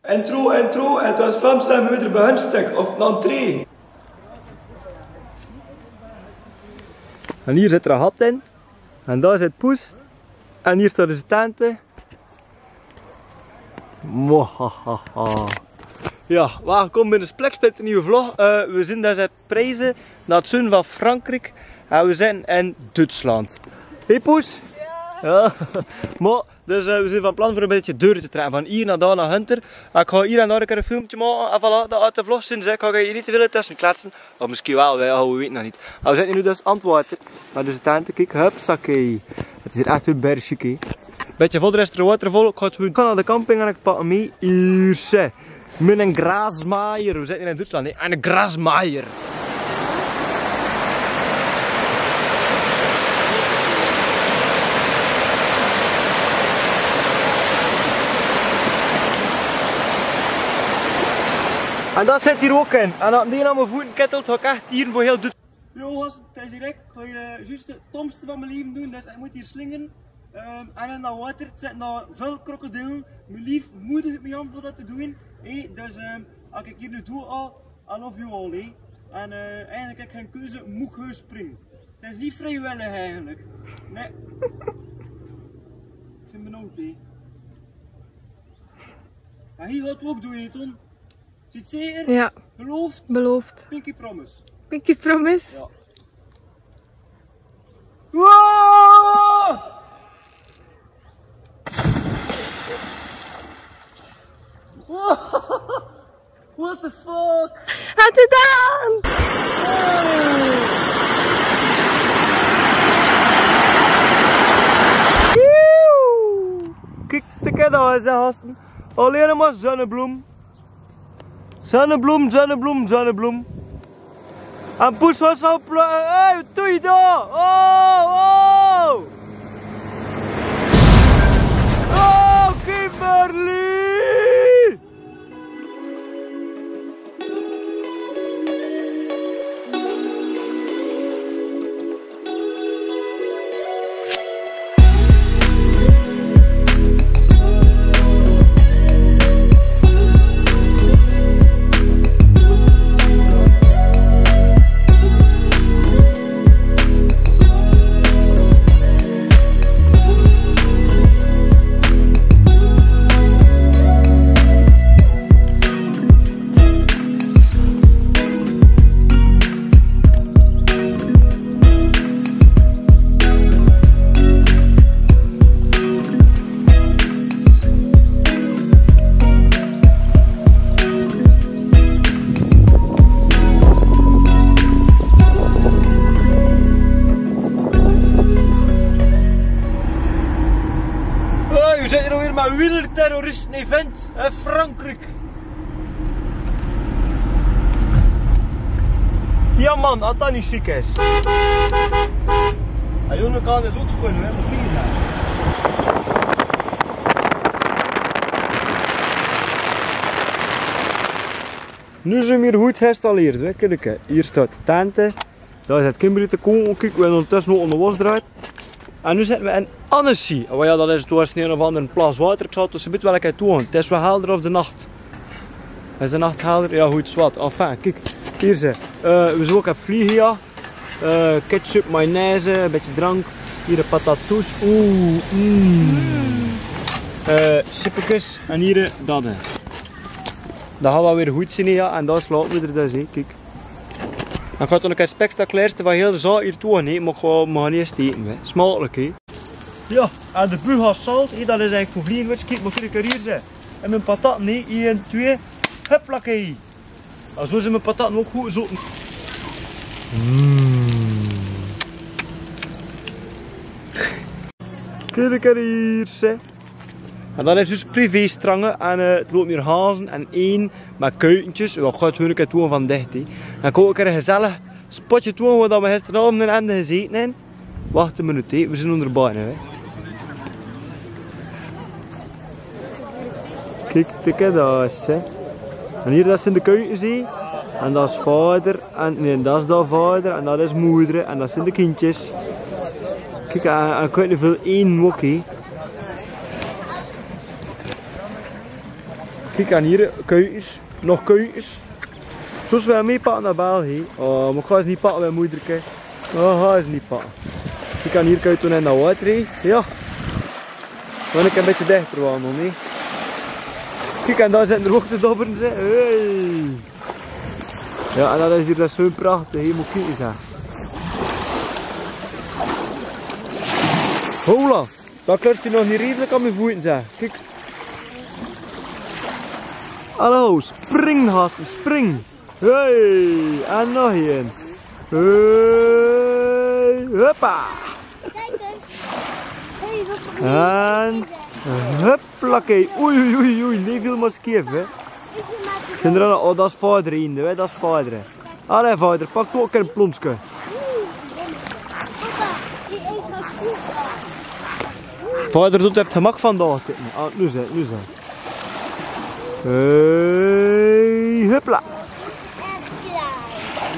Intro, intro, en het was Vlaams en weer bij hun stuk, of een entree. En hier zit er een gat in. En daar zit Poes. En hier staat dus de tenten. Mwahaha. Ja, we komen bij de Splexplit, een nieuwe vlog. We zien daar zijn prijzen naar het zuiden van Frankrijk. En we zijn in Duitsland. Hey Poes? Ja. Maar, dus we zijn van plan voor een beetje deur te trekken. Van hier naar daar naar Hunter. Ik ga hier en daar een filmpje maken. En voilà, dat uit de vlog zijn. Ik ga hier niet te veel tussen kletsen. Of misschien wel, we weten nog niet. En we zitten nu dus aan het water. Maar dus de tenten, kijk, hupsakee. Het is hier echt een bergje. Beetje verder is er watervol. Ik ga naar de camping en ik pak mee. Hier, met een grasmaaier. We zitten in Duitsland, hè. En een grasmaaier. En dat zit hier ook in. En als die aan mijn voeten kettelt, ga ik echt hier voor heel Duitsland. Yo gasten, het is direct. Ik ga hier juist het domste van mijn leven doen. Dus ik moet hier slingen. En in dat water zitten daar veel krokodillen. Mijn lief moedigt me aan voor dat te doen. Dus als ik hier nu doe, I love you all. En eigenlijk heb ik geen keuze, moet ik gewoon springen. Het is niet vrijwillig eigenlijk. Nee. Ik ben benauwd. En hier gaat het ook doen, Ton. Zit zeker? Ja. Beloofd? Beloofd. Pinky promise. Pinky promise? Ja. Wow! What the fuck? Had het gedaan! Kijk, de kiddo's, gasten. Alleen maar zonnebloem. Zonnebloem, zonnebloem, zonnebloem. En Poes was zo plukken. Hé, wat doe je daar? Oh, oh! Oh, Kimberly! We zitten hier weer met wielerterroristen-event in Frankrijk. Ja man, als dat niet chic is. En jongen kan is ook kunnen, hè, voor vliegen. Nu zijn we hier goed geïnstalleerd, hè. Kijk, hier staat de tenten. Daar zit Kimberly te komen, kijk, we hebben ondertussen nog onder was draait. En nu zitten we in Annecy. Oh ja, dat is het was een of andere plaats water. Ik zal het tussen wel een toe. Het is wel helder of de nacht. Is de nacht helder? Ja, goed, zwart. Enfin, kijk, hier zijn we zo ook hebben vliegen, ja. Ketchup, mayonaise, een beetje drank. Hier de patatous. Chippetjes. En hier dat. Dat gaat wel weer goed zijn, ja. En daar slapen we er dus, hè. Kijk. Dan gaat er nog een spectaculairste van heel de zaal hier toe, nee, maar we gaan niet eens eten, hè. Smakelijk, hè. Ja, en de bugasalt, dat is eigenlijk voor vliegen. Kijk, moet ik er hier zijn. En mijn patat, nee, 1, 2, huppakee. En zo zijn mijn pataten ook goed zo. Kijk er hier, zeg. En dat is dus privé-strangen en het loopt hier hazen en één met kuikentjes. We gaan het een doen van dicht. He. Dan kan ik er een gezellig spotje doen waar we gisteravond in Ende gezeten hebben. Wacht een minuut, we zijn onderbij. Kijk, dat is. En hier dat zijn de kuikens. He. En dat is vader, en nee, dat is dan vader en dat is moeder en dat zijn de kindjes. Kijk, en ik weet niet veel één mok. Kijk aan hier, kuikens. Nog kuikens. Zoals we meepakken naar België. Oh, maar ik ga ze niet pakken met moederke. Oh, ga ze niet pakken. Kijk aan hier, kan je toen in dat water. Ja. Dan ik een beetje dichter wandelen. Nee. Kijk, en daar zitten er ook de dobberen. Hey. Ja, en dat is hier dat zo prachtig. Je moet kijken zeg. Hola, dat klutst hij nog niet redelijk aan mijn voeten zeg. Kijk. Hallo, spring gasten, spring. Hey, en nog een. Hey, hoppa. En huppakee. Oei, oei, oei, niet veel maar scheef hè. Oh, dat is vader hè, dat is vader. Allee vader, pak toch ook een plonsje. Vader doet het gemak vandaag. Ah, nu zijn, nu zijn. Hey, huppla.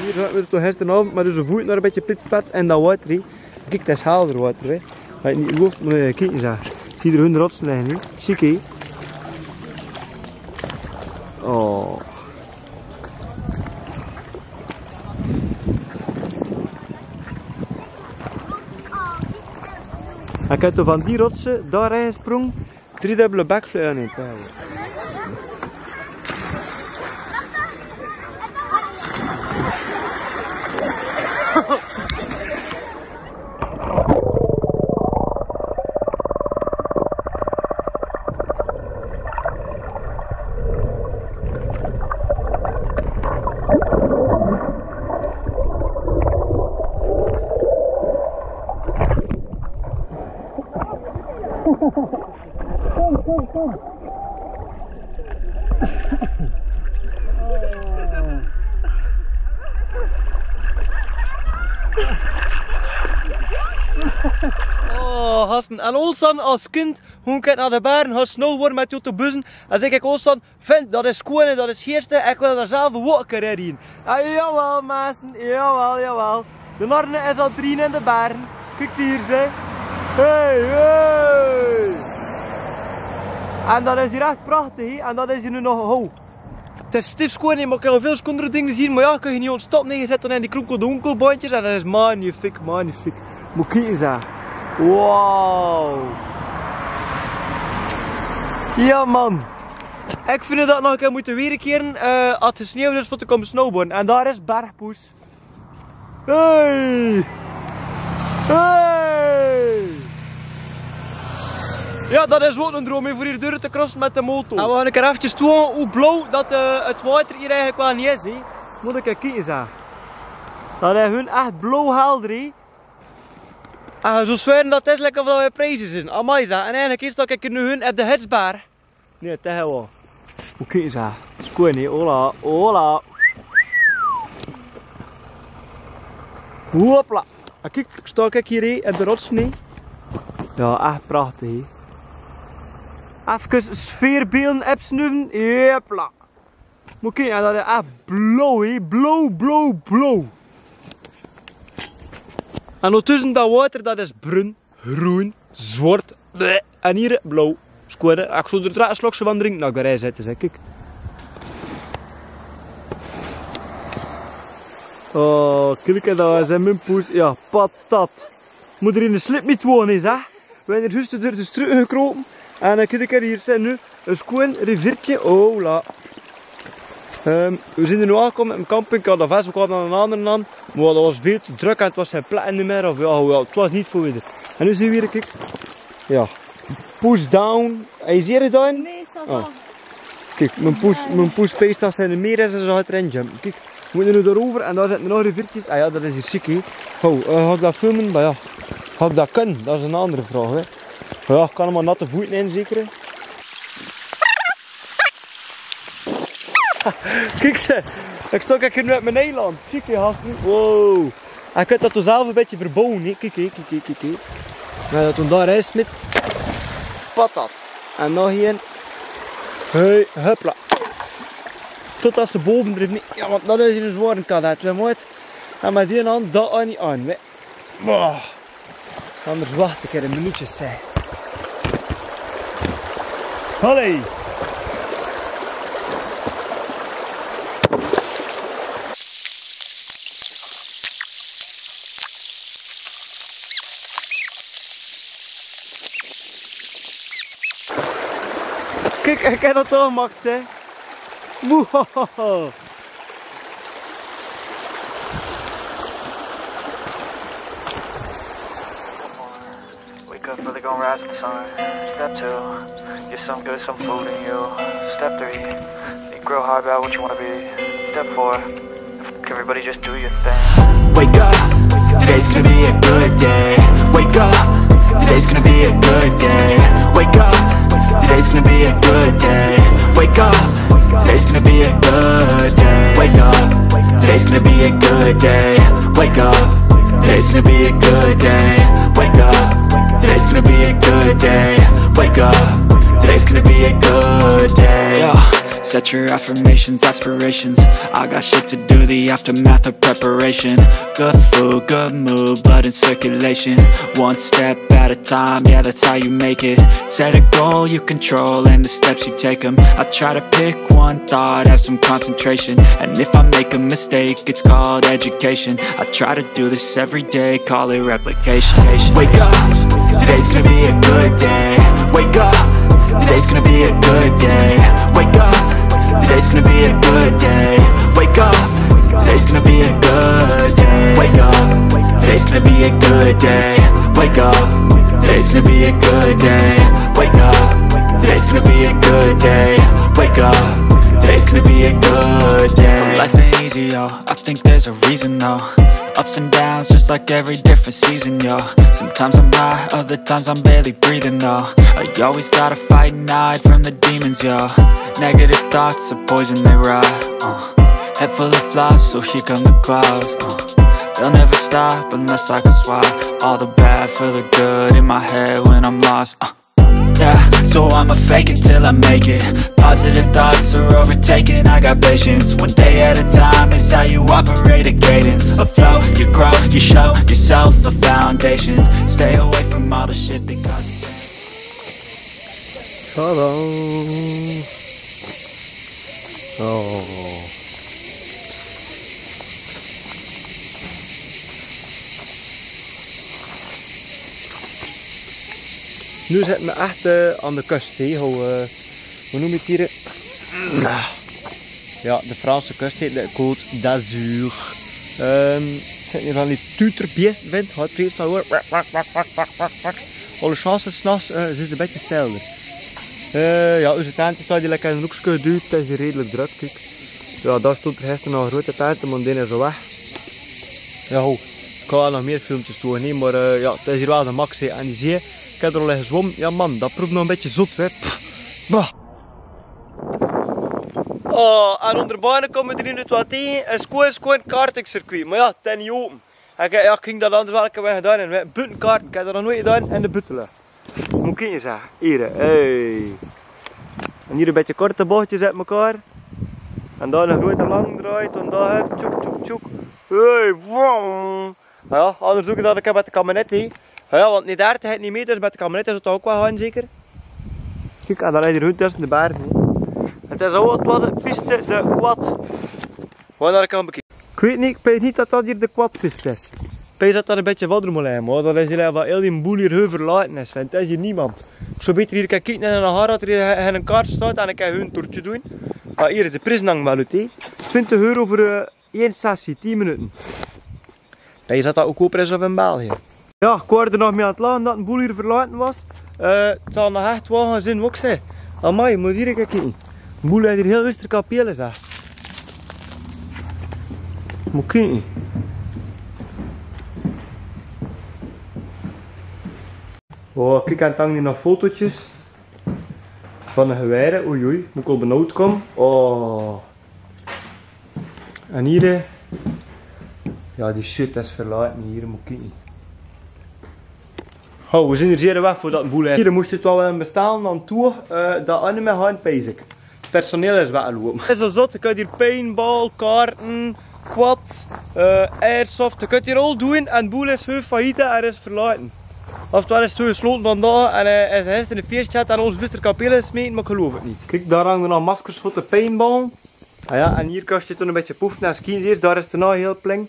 Hier gaan we toch gisteravond met onze voeten naar een beetje plitplat en dat water. Kijk, dat is helder water. Hè. Als je niet gelooft, moet je kijken. Zie je er hun rotsen liggen. Hè. Ziek hè. Oh. Ik heb van die rotsen daar gesprongen, 3 dubbele backflips in te hebben. Kom. Oh, gasten. En Olsan als kind, hoe ik naar de bergen ga snowboarden met jou te bussen. En zeg ik Olsan, vind dat is cool en dat is geestig, ik wil daar zelf een wakker in. En jawel mensen, jawel, jawel. De Narne is al 3 in de bergen. Kijk hier zeg. Hey, hey. En dat is hier echt prachtig, he? En dat is hier nu nog hoog. Het is stief schoon, maar ik heb veel schoonere dingen zien, maar ja, kun je niet ontstoppen neerzetten in die kronkel de onkelbandjes en dat is magnifiek, magnifiek. Moet kijken zeg. Wow. Ja man. Ik vind dat nog een keer moeten weer keren als het sneeuw is voor te komen snowboarden. En daar is Bergpoes. Hey. Hey. Ja, dat is ook een droom voor hier deuren te crossen met de motor. En we gaan een keer eventjes tonen hoe blauw dat het water hier eigenlijk wel niet is. He. Moet ik even kijken zeg. Dat is hun echt blauw helder. He. En zo zweren dat het is lekker of dat wij prijzen zijn. Amai zeg. En eigenlijk is dat ik nu hun op de hitsbaar. Nee, dat is wel. Moet kijken zeg. Dat is cool hè. Hola, hola. Hopla. En kijk, sta ik hier in de rotsen. Ja, echt prachtig. He. Even sfeerbeelden opsnuiven. Jepla. Moet kijken, dat is echt blauw, he. Blauw, blauw, blauw. En ondertussen dat water, dat is bruin, groen, zwart. En hier blauw. Square. Ik zou er een slokje van drinken naar de rij zetten, zeg ik. Oh, kijk, dat is mijn poes. Ja, patat. Moet er in de slip niet wonen, zeg. We zijn er juist door de struiken gekropen. En dan kijk hier zijn nu een schoon riviertje. Oh la. We zijn er nu aangekomen met een camping. Ik had dat vast, we kwamen aan een andere aan. Maar dat was veel te druk en het was geen plek niet meer. Of ja, het was niet voor ieder. En nu zien we hier, kijk. Ja. Push down. Heb je hier gedaan? Nee, oh. Kijk, mijn poes peest dat hij in de meer is en ze gaat erin jumpen. Kijk, we moeten nu daarover en daar zitten nog riviertjes. Ah ja, dat is hier chic hè. Ga ik dat filmen? Maar ja, ga ik dat kunnen? Dat is een andere vraag hè. Ja, ik kan hem maar natte voeten in zeker. Kijk ze, ik sta hier nu uit mijn eiland. Kijk je gasten. Wow. En je kunt dat toch zelf een beetje verbouwen hè. Kijk, kijk, kijk, kijk, kijk. Nou, dat toen daar is met patat. En nog hier. Hey, hupla. Totdat ze boven er niet. Ja, want dat is hier een zware kadet. We moeten. En met die hand dat aan niet aan. Anders wacht ik er een minuutje zeg. Hallo. Kijk, ik heb dat toch gemaakt, hè. Woehoho. Wake up, brother, gonna rise with the sun. Step 2, get some good, some food in you. Step 3, you grow hard about what you wanna be. Step 4, everybody just do your thing. Wake up, today's gonna be a good day. Wake up, today's gonna be a good day. Wake up, today's gonna be a good day. Wake up, today's gonna be a good day. Wake up, today's gonna be a good day. Wake up, today's gonna be a good day. Wake up, today's gonna be a good day. Wake up, today's gonna be a good day. Yo, set your affirmations, aspirations. I got shit to do, the aftermath of preparation. Good food, good mood, blood in circulation. One step at a time, yeah, that's how you make it. Set a goal you control and the steps you take them. I try to pick one thought, have some concentration. And if I make a mistake, it's called education. I try to do this every day, call it replication. Wake up, today's gonna be a good day. Wake up, today's gonna be a good day. Wake up, today's gonna be a good day. Wake up, today's gonna be a good day. Wake up, today's gonna be a good day. Wake up, today's gonna be a good day. Wake up, today's gonna be a good day. Wake up, today's gonna be a good day. So life ain't easy, yo, I think there's a reason though. Ups and downs, just like every different season, yo. Sometimes I'm high, other times I'm barely breathing, though. I always gotta fight and hide from the demons, yo. Negative thoughts are poison, they ride, Head full of flies, so here come the clouds, They'll never stop unless I can swap all the bad for the good in my head when I'm lost, Yeah, so I'ma fake it till I make it. Positive thoughts are overtaken, I got patience. One day at a time is how you operate a cadence. A flow, you grow, you show yourself a foundation. Stay away from all the shit that causes pain. Hallo. Oh. Nu zitten we echt aan de kust, hè. Hoe noem je het hier? Ja, de Franse kust heet de Côte d'Azur. Zitten hier van die tuterbeest bent, gaat precies maar hoor. Alle chances s'nachts zijn een beetje steiler. Ja, onze tent staat hier lekker in een hoekje geduwd, het is hier redelijk druk, kijk. Ja, daar stond er gisteren nog een grote tent, maar die is zo weg. Ja, ho, ik kan nog meer filmpjes doen, nee, maar ja, het is hier wel de max, hè. En die zee. Ik heb er al in gezwommen. Ja man, dat proeft nog een beetje zot, hè. Oh, en onder banen komen we er nu wat tegen. Een schoon kartingcircuit. Maar ja, het is niet open. Ik ging dat anders wel een keer gedaan. En buitenkaart, ik heb dat nog nooit gedaan. En de buitenlucht. Moet ik je zeggen? Hier, hey. En hier een beetje korte bochtjes uit elkaar. En dan een grote lang draait. En daar heb tjoek tjoek tjoek. Hey, wow. Nou ja, anders doe ik dat ik met de kabinet, hè. Ja, want niet daar, het gaat niet mee, dus met de kabinet is het ook wel gaan zeker. Kijk, en dan is er goed tussen de bergen. Het is ook wat de piste, de quad. Waar ik aan bekijken. Ik weet niet, ik weet niet dat dat hier de quadpiste is. Ik weet dat dat een beetje verder moet liggen, maar dat is hier wat heel die boel hier heel verlaten is. Want het is hier niemand. Ik zou beter hier kijken naar een haar dat er hier een kaart staat en ik kan hun toertje doen. Maar hier, de prijs hangt wel uit, hè. 20 euro voor 1 sessie, 10 minuten. Weet dat dat ook goedkoper is of in België? Ja, ik word er nog mee aan het lachen dat een boel hier verlaten was. Het zal nog echt wel gaan zijn, ook zijn. Amai, moet hier kijken. Een boel heeft hier heel rustig kapelen, zeg. Moet kijken. Oh, kijk, en het hangt hier nog fotootjes van de geweren. Oei oei, moet ik al benauwd komen. Oh. En hier, ja, die shit is verlaten. Hier moet ik kijken. Oh, we zijn hier zeer weg voor dat boel. Hier moest het wel bestaan dan toe dat aan mijn hand bezig. Het personeel is weggelopen. Het is zo zot, je kunt hier paintball, kaarten, quad, airsoft. Je kunt hier al doen en het boel is heel failliet en is verlaten. Oftewel is het gesloten vandaag en hij is gisteren in de feestje gehad en ons beste kapelen smeten, maar ik geloof het niet. Kijk, daar hangen nog maskers voor de paintball. Ah ja, en hier kan je toen een beetje poefen en skiën hier, daar is het nou heel pleng.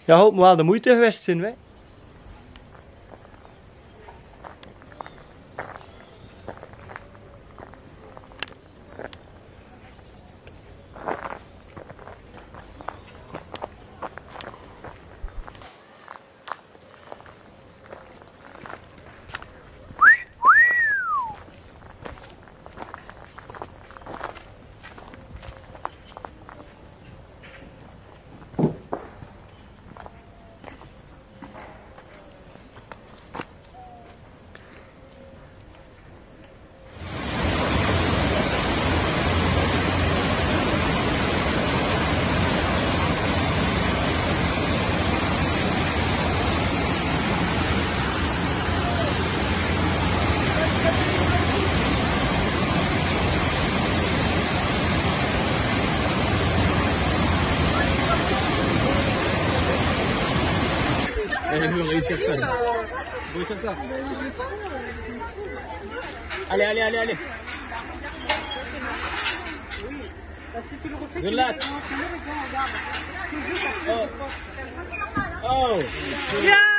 Ja, hoop me wel de moeite geweest zijn, hè. Allez, allez, allez, allez. Relax. Oh. Oh. Ja!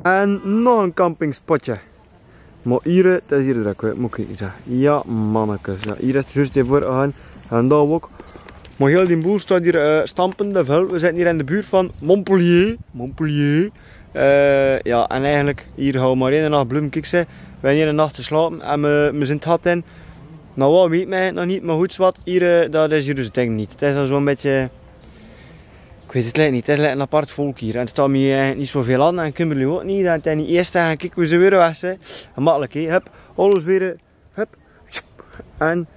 En nog een campingspotje. Maar hier, het is hier druk, moet ik zeggen. Ja, mannetjes. Ja, hier is het juist hiervoor gegaan. En daar ook. Maar heel die boel staat hier stampende vuil. We zitten hier in de buurt van Montpellier. Montpellier. Ja, en eigenlijk hier gaan we maar één nacht bloemen kiksen. We hebben hier een nacht te slapen en we zijn het gat in. Nou, wat weet mij nog niet, maar goed, wat hier, dat is hier dus het ding niet. Het is dan zo'n beetje. Ik weet het niet, het is een apart volk hier. En het staat me niet zoveel aan en Kimberly ook niet. En het is niet eerst en kijk hoe ze weer weg zijn. En makkelijk, hè. Hup, alles weer, hup, en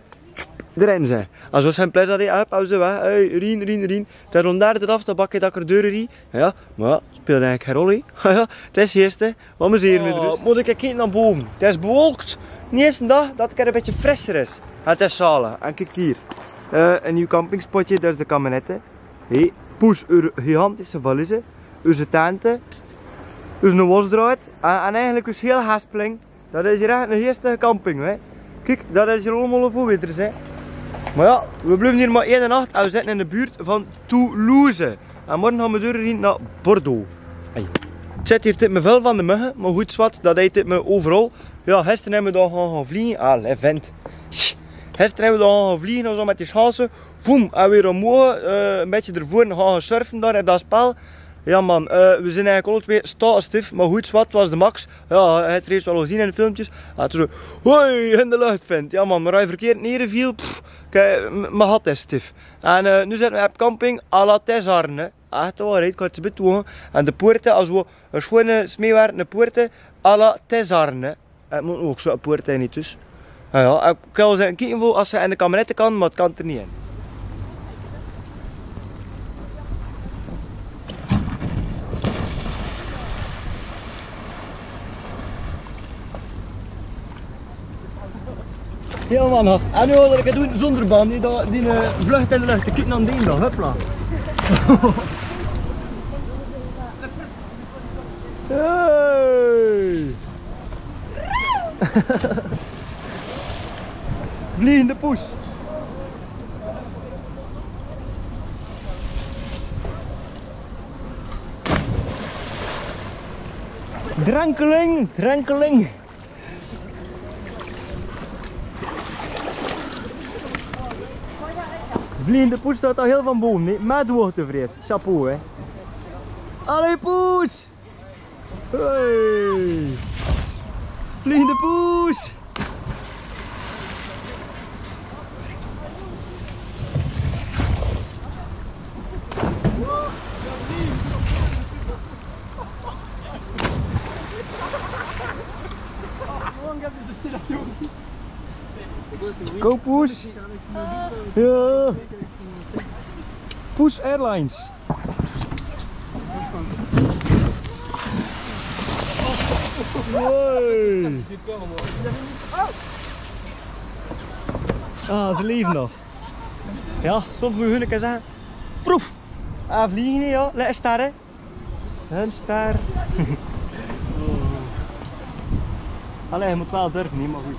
erin zijn. En zo zijn plezier, hup, hou ze weg. Hey, rien, rien, rien. Het is rond daar af, dan bak je dat er deuren rie. Ja, maar ja, speelt eigenlijk geen rol, hè. Ja, het is eerst, hè. Wat is hier weer dus? Moet ik kijken naar boven. Het is bewolkt. Niet eens een dag dat het een beetje frisser is. En het is zalig. En kijk hier. Een nieuw campingspotje, dat is de kabinetten. Hey. Poes, uw gigantische valiezen, uw tenten, uw wasdraad en eigenlijk uw heel haspeling. Dat is hier echt een eerste camping. Hè. Kijk, dat is hier allemaal voor winters. Hè. Maar ja, we blijven hier maar één nacht en we zitten in de buurt van Toulouse. En morgen gaan we doorheen naar Bordeaux. Hey. Het zit hier dit me veel van de muggen, maar goed zwart, dat heet dit me overal. Ja, gisteren hebben we daar gaan vliegen. Ah, vent. Gisteren hebben we daar gaan vliegen, zo met die schaatsen. Boom, en weer omhoog, een beetje ervoor gaan surfen daar op dat spel. Ja man, we zijn eigenlijk alle twee staalstif, maar goed, wat was de max. Ja, hij heeft het eerst wel gezien in de filmpjes. Hij zo, hoi, in de lucht vindt. Ja man, maar als je verkeerd neerviel, kijk, mijn gat is stif. En nu zitten we op camping à la Tessarne. Echt waar, ik ga het betogen. En de poorten, als we een schone smeewerkende poorten à la Tessarne. Het moet ook zo'n poort zijn niet dus. Ja, ik kan wel zeggen, kijken voor als ze in de kabinetten kan, maar het kan er niet in. Ja man, gast. En nu wil ik het doen zonder band, die vlucht in de lucht. Kijk naar die dan, hupla. Hey. Vliegende poes. Drankeling, drankeling. Vliegende poes staat al heel van boven, nee? Met hoogtevrees. Chapeau, hè. Allee, poes! Hey! Vliegende poes! Go Poes! Ja! Poes Airlines! Hey. Ah, ze leven nog. Ja, soms moet je hun zeggen. Proef! Ah, vliegen ja, let een ster hè. Een ster. Allee, je moet wel durven, niet, maar goed.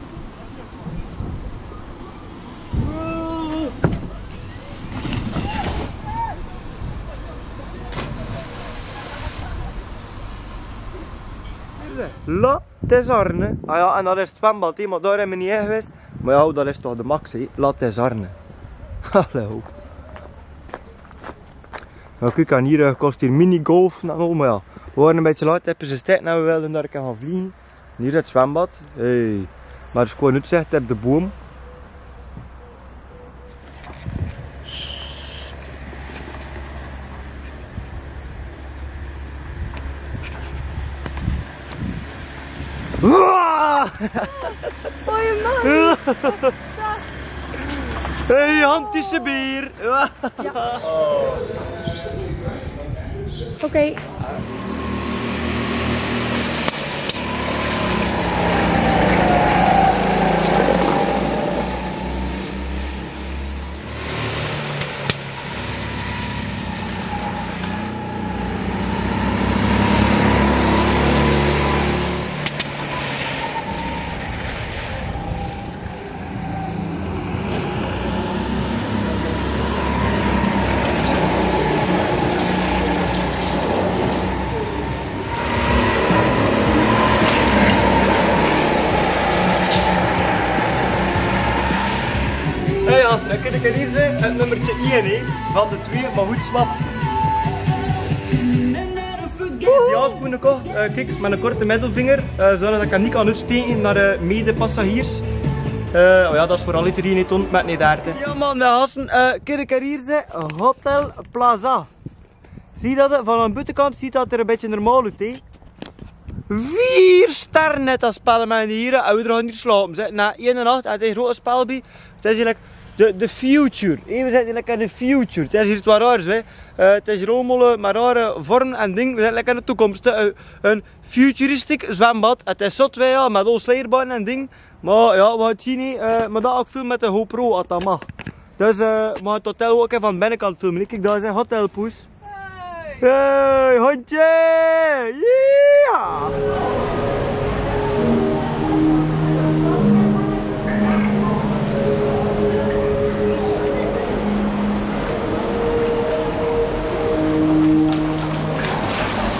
La Tessarne. Ah ja, en dat is het zwembad, maar daar hebben we niet in geweest. Maar ja, dat is toch de max, he. La Tessarne. Hallo. Nou, kijk, en hier kost hier minigolf. Nou, maar ja, we waren een beetje laat, hebben ze tijd en we wilden daar gaan vliegen. Hier is het zwembad. Hey. Maar het is gewoon uitzicht op de boom. Hey, gigantische bier! Oké. Kijk, en hier is het nummertje 1 hè, van de 2, maar goed zwart. Die handschoenen gekocht, kijk, met een korte middelvinger, zodat ik hem niet kan uitsteken naar de medepassagiers. Oh ja, dat is vooral iedereen niet ont met niet daar. Ja man, de gasten, kijk hier is Hotel Plaza. Zie je dat? Van de buitenkant ziet dat er een beetje normaal uit hè. 4 sterren net als spellen met hier en we gaan hier slapen. Na 1 nacht en het is een grote spel bij. Het is eigenlijk de future. We zitten eigenlijk in de future. Het is hier wat raars. Het is hier allemaal met rare vormen en dingen. We zitten lekker in de toekomst. Een futuristisch zwembad. Het is zot ja, met al sleerbanen en dingen. Maar ja, we gaan het zien. Maar dat ook filmen met de GoPro als dat mag. Dus we gaan het hotel ook even van de binnenkant filmen. Kijk, daar is een hotelpoes. Hey, hondje! Yeah!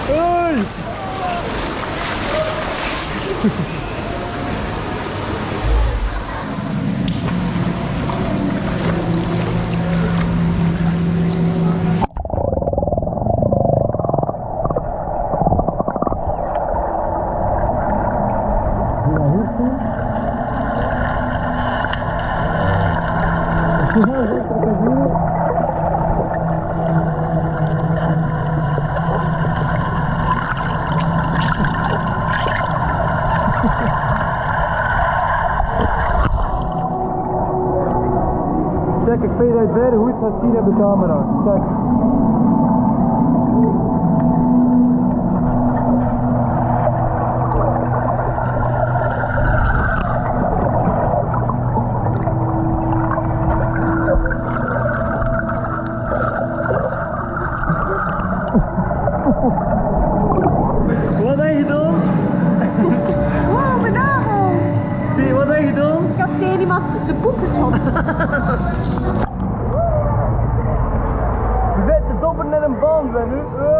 Hey! Check, ik weet uit verder hoe het gaat zien op de camera. Check. Wat heb je gedaan? Wow, bedankt! Hey, wat heb je gedaan? Ik heb tegen iemand zijn boek geschopt. We zitten dopper net een band, ben nu. Hey!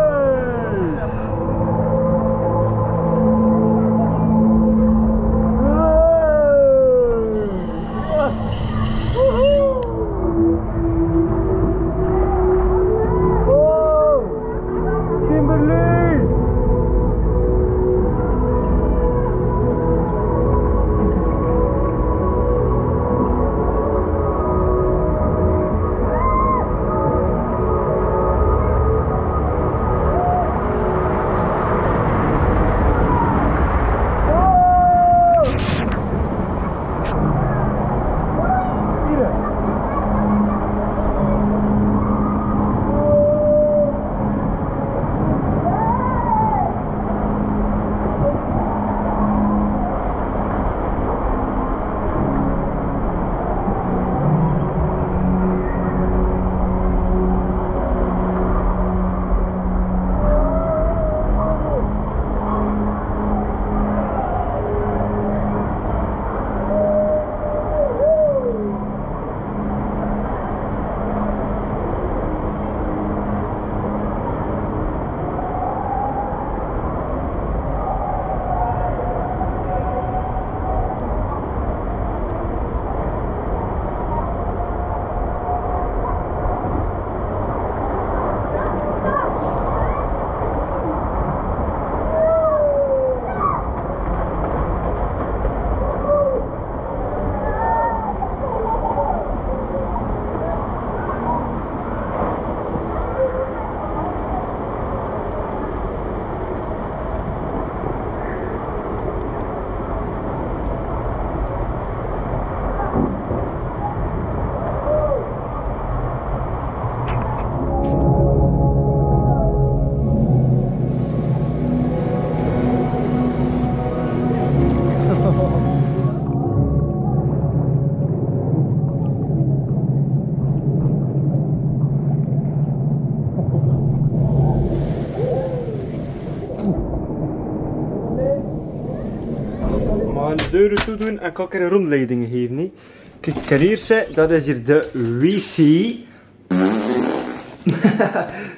De deuren toe doen en kan ik er een rondleiding geven. He. Kijk, ten eerste, dat is hier de wc.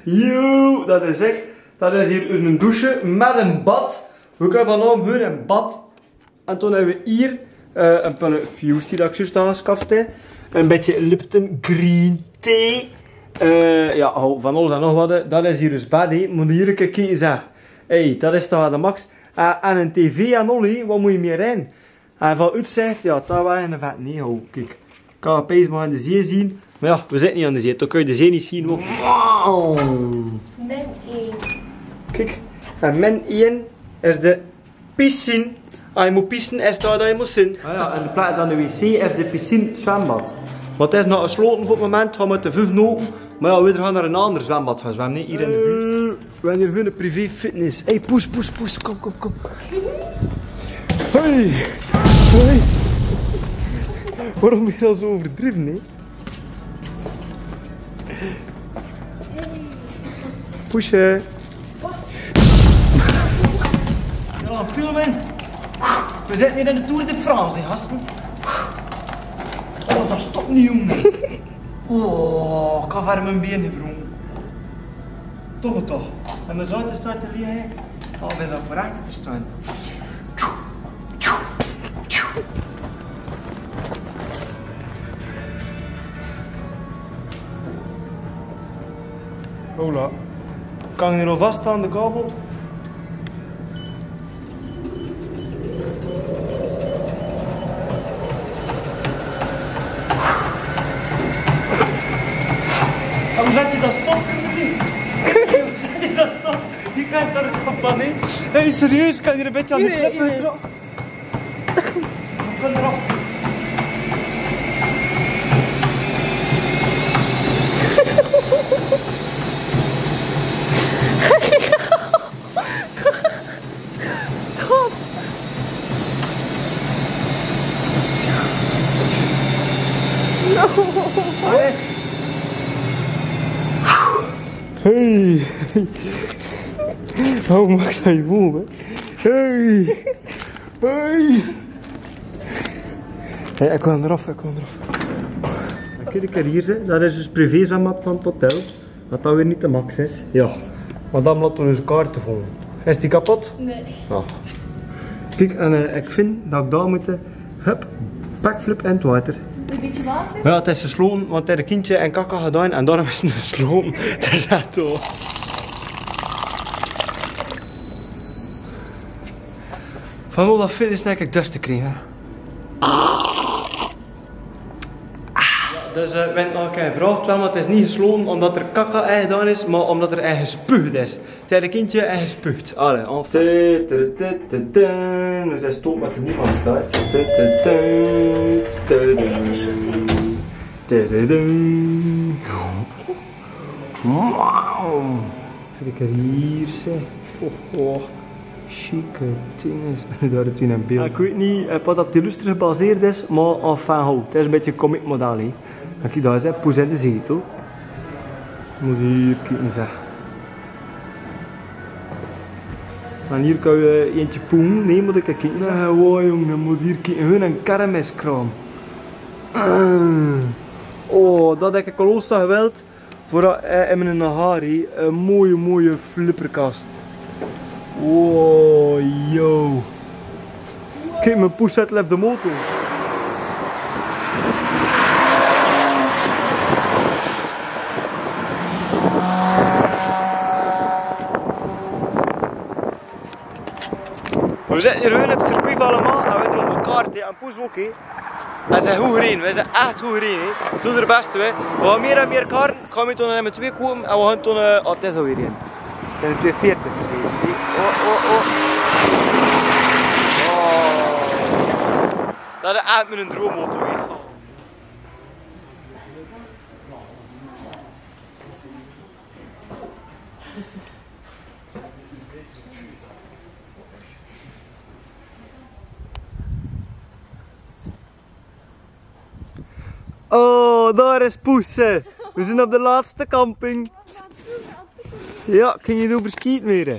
Yo, dat is echt. Dat is hier een douche met een bad. We kunnen vanavond weer een bad. En toen hebben we hier een pelle fuse die ik juist aangeschaft heb. Een beetje Lipton Green Tea. Ja, van alles en nog wat. Dat is hier dus bad, hè. Moet hier een keer kijken, zeg. Hey, dat is toch de max. En een tv en olie, wat moet je meer in? En van uitzicht, ja, dat was een vet. Nee, ho, kijk. Ik kan opeens maar aan de zee zien. Maar ja, we zitten niet aan de zee. Dan kun je de zee niet zien. Wow. Min 1. Kijk, en min 1 is de piscine. Als je moet pissen, is dat je moet zien. Ah ja, en de plaats van de wc is de piscine zwembad. Want het is nog gesloten voor het moment, gaan we met de 5 open. Maar ja, we gaan naar een ander zwembad gaan zwemmen, niet hier in de buurt. We hebben hier een privé fitness. Hey, poes, kom. Hey. Waarom ben je al zo overdreven, hè? Poesje. We gaan filmen. We zitten hier in de Tour de France, hè, gasten. Oh, dat stopt niet, jongen. Oh, ik kan ver mijn benen gebroken. Toch. En mijn zout staat te liggen. Oh, we zijn voor achter te staan. Hola. Kan je hier al vast aan de kabel? Hoe zet je dat stop? Hoe zet je dat stop? Je kent daar het van, hè? Hey, serieus, kan je een beetje aan de flip uitdragen? Kom erop. Stop. No. Alright. Hey. Oh, mag dat je boven? Hey. Hey, ik kwam eraf. Kijk hier, ze. Dat is dus privé zwembad van het hotel. Wat dat weer niet de max is. Ja. Maar dan laten we dus kaarten volgen. Is die kapot? Nee. Ja. Kijk, en ik vind dat ik daar moet. Hup, backflip in het water. Een beetje water? Ja, het is gesloten, want hij had een kindje en kaka gedaan en daarom is het gesloten. Het is echt zo. Van al dat fitness heb ik dus te krijgen. Dus we hebben nog een keer gevraagd, want het is niet gesloten omdat er kaka in gedaan is, maar omdat er in gespuugd is. Het had een kindje en gespuugd. Allee, enfin. Dus hij stopt met de niemand staat. Wauw. Kijk er hier, zeg. Oh. Chique dingen. Daar heb je een beeld. Ik weet niet wat dat illustre gebaseerd is, maar enfin ho. Het is een beetje een comic model, hè. Kijk daar, zeg. Poes in de zetel. Moet hier kijken, zeg. En hier kan je eentje poen. Nee, moet ik kijken. Wow, jongen, moet hier kijken. Hun een kermiskraam. Oh, dat heb ik al los gewild. Voor in mijn Nahari. Een mooie flipperkast. Wow, yo. Kijk, mijn poes zet op de motor. We zitten hier op het circuit allemaal en we hebben nog een kaart en poes ook. We zijn goed gereden, we zijn echt goed gereden. Zo is het beste. We gaan meer en meer kaarten. Ik ga met met 2 komen en we gaan toen. Oh, het is alweer in. Het zijn 240 precies. Oh. Dat is echt met een droomauto. Oh, daar is Poes. We zijn op de laatste camping. Ja, ik ging niet over skiën meer.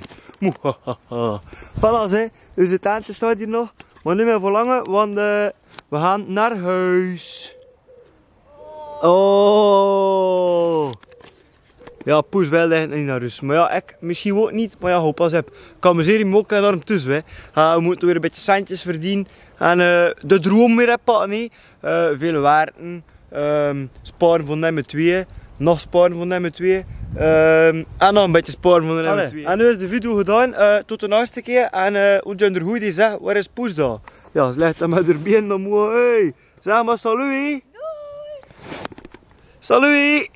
Voilà, hè. Dus het tentje staat hier nog. Maar niet meer voor lang, want we gaan naar huis. Oh. Ja, Poes wil eigenlijk niet naar huis. Maar ja, ik misschien ook niet. Maar ja, hou pas op. Ik amuseer me ook enorm tussen. We moeten weer een beetje centjes verdienen. En de droom weer pakken. Veel werken. sparen voor nummer 2. Nog sparen voor nummer 2. En nog een beetje sparen voor nummer 2. En nu is de video gedaan. Tot de laatste keer. En hoe je er goed is, hè? Waar is Poes dan? Ja, ze legt hem met haar been naar moe. Hey, zeg maar salut. Doei. Salut.